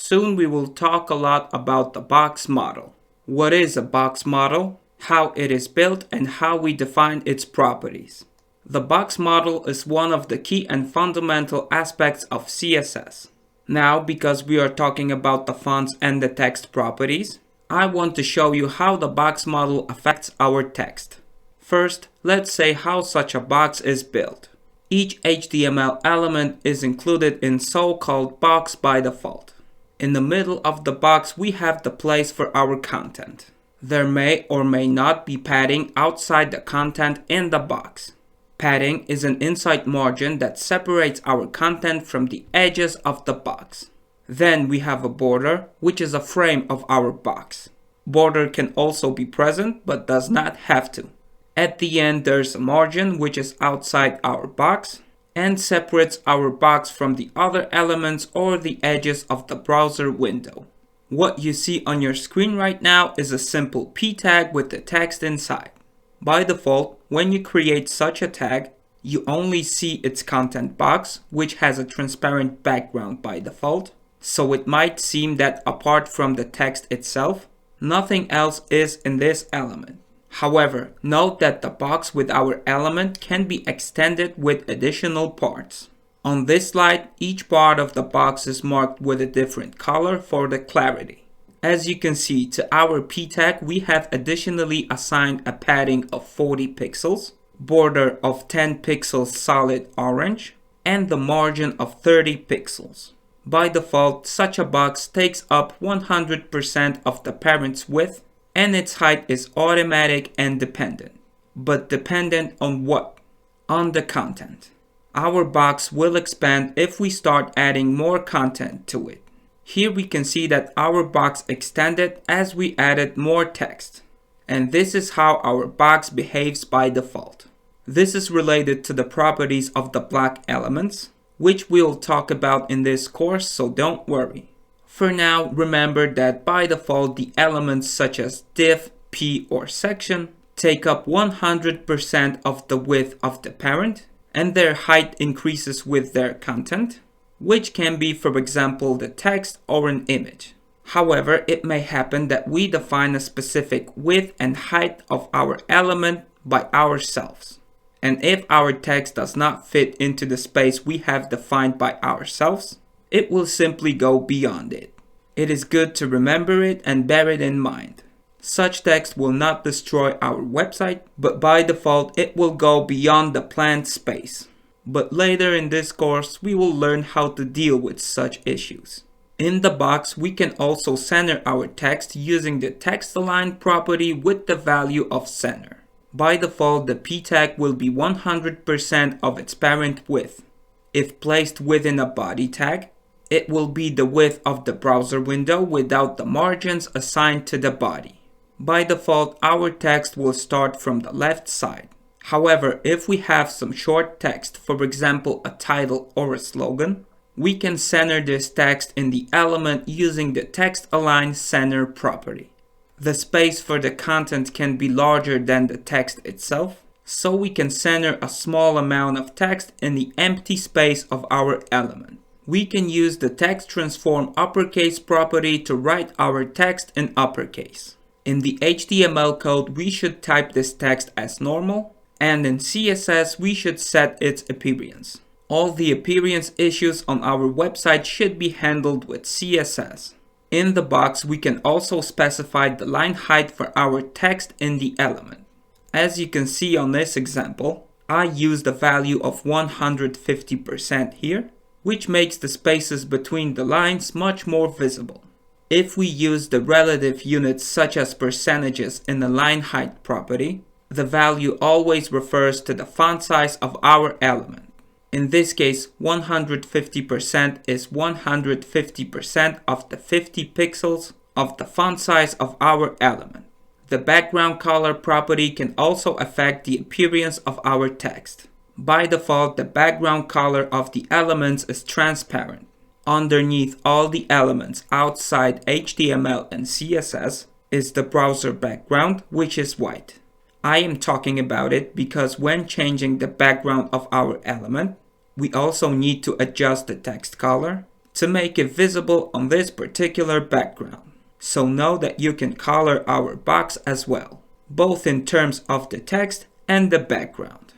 Soon we will talk a lot about the box model. What is a box model, how it is built, and how we define its properties. The box model is one of the key and fundamental aspects of CSS. Now, because we are talking about the fonts and the text properties, I want to show you how the box model affects our text. First, let's say how such a box is built. Each HTML element is included in so-called box by default. In the middle of the box, we have the place for our content. There may or may not be padding outside the content in the box. Padding is an inside margin that separates our content from the edges of the box. Then we have a border, which is a frame of our box. Border can also be present, but does not have to. At the end, there's a margin, which is outside our box and separates our box from the other elements or the edges of the browser window. What you see on your screen right now is a simple p tag with the text inside. By default, when you create such a tag, you only see its content box, which has a transparent background by default, so it might seem that apart from the text itself, nothing else is in this element. However, note that the box with our element can be extended with additional parts. On this slide, each part of the box is marked with a different color for the clarity. As you can see, to our p tag, we have additionally assigned a padding of 40 pixels, border of 10 pixels solid orange, and the margin of 30 pixels. By default, such a box takes up 100% of the parent's width, and its height is automatic and dependent. But dependent on what? On the content. Our box will expand if we start adding more content to it. Here we can see that our box extended as we added more text. And this is how our box behaves by default. This is related to the properties of the block elements, which we'll talk about in this course, so don't worry. For now, remember that by default the elements such as div, p, or section take up 100% of the width of the parent, and their height increases with their content, which can be, for example, the text or an image. However, it may happen that we define a specific width and height of our element by ourselves. And if our text does not fit into the space we have defined by ourselves, it will simply go beyond it. It is good to remember it and bear it in mind. Such text will not destroy our website, but by default it will go beyond the planned space. But later in this course, we will learn how to deal with such issues. In the box, we can also center our text using the text align property with the value of center. By default, the p tag will be 100% of its parent width. If placed within a body tag, it will be the width of the browser window without the margins assigned to the body. By default, our text will start from the left side. However, if we have some short text, for example a title or a slogan, we can center this text in the element using the text align center property. The space for the content can be larger than the text itself, so we can center a small amount of text in the empty space of our element. We can use the text transform uppercase property to write our text in uppercase. In the HTML code, we should type this text as normal, and in CSS, we should set its appearance. All the appearance issues on our website should be handled with CSS. In the box, we can also specify the line height for our text in the element. As you can see on this example, I use the value of 150% here, which makes the spaces between the lines much more visible. If we use the relative units such as percentages in the line height property, the value always refers to the font size of our element. In this case, 150% is 150% of the 50 pixels of the font size of our element. The background color property can also affect the appearance of our text. By default, the background color of the elements is transparent. Underneath all the elements outside HTML and CSS is the browser background, which is white. I am talking about it because when changing the background of our element, we also need to adjust the text color, to make it visible on this particular background. So know that you can color our box as well, both in terms of the text and the background.